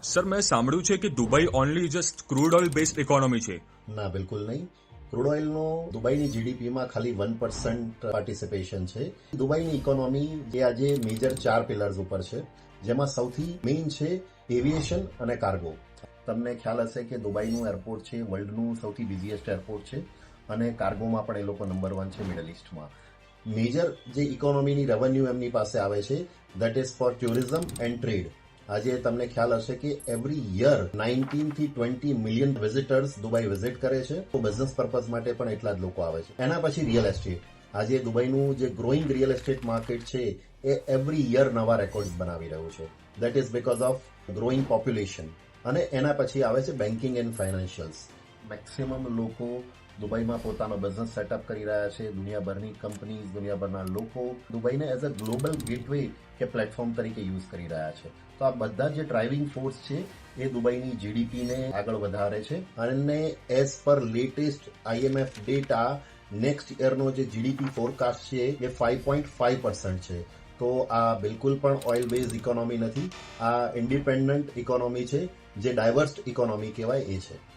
Sir, મેં સાંભળ્યું છે કે Dubai only just crude oil based economy છે. ના, બિલકુલ નહીં. ક્રૂડ ઓઇલનો દુબઈની જીડીપીમાં ખાલી 1% પાર્ટિસિપેશન છે. દુબઈની ઇકોનોમી જે આજે મેજર 4 પિલર્સ ઉપર છે, જેમાં સૌથી મેઇન છે એવિએશન અને કાર્ગો. તમને ખ્યાલ હશે કે દુબઈનું એરપોર્ટ છે વર્લ્ડનું સૌથી બિઝીએસ્ટ એરપોર્ટ છે અને કાર્ગોમાં પણ એ લોકો નંબર 1 છે મિડલ ઇસ્ટમાં. મેજર જે ઇકોનોમીની રેવન્યુ એમની પાસે આવે છે that is four tourism and trade. આજે તમને ખ્યાલ હશે કે એવરી યર 19 થી 20 મિલિયન વિઝિટર્સ દુબઈ વિઝિટ કરે છે. તો બિઝનેસ પર્પઝ માટે પણ એટલા જ લોકો આવે છે. એના પછી રિયલ એસ્ટેટ. આજે દુબઈનું જે ગ્રોઈંગ રિયલ એસ્ટેટ માર્કેટ છે એ એવરી યર નવા રેકોર્ડ બનાવી રહ્યું છે. That is because of growing population. અને એના પછી આવે છે બેન્કિંગ એન્ડ ફાઇનાન્શિયલ્સ. મેક્સિમમ લોકો દુબઈમાં પોતાનો બિઝનેસ સેટઅપ કરી રહ્યા છે. દુનિયાભરની કંપનીઝ, દુનિયાભરના લોકો દુબઈને એઝ અ ગ્લોબલ ગેટવે કે પ્લેટફોર્મ તરીકે યુઝ કરી રહ્યા છે. તો આ બધા જે ડ્રાઇવિંગ ફોર્સ છે એ દુબઈની જીડીપીને આગળ વધારે છે. અને as per latest IMF data next યરનો જે જીડીપી ફોરકાસ્ટ છે એ 5.5% છે. તો આ બિલકુલ પણ ઓઇલ બેઝ ઇકોનોમી નથી. આ ઇન્ડિપેન્ડન્ટ ઇકોનોમી છે, જે ડાયવર્સ ઇકોનોમી કહેવાય એ છે.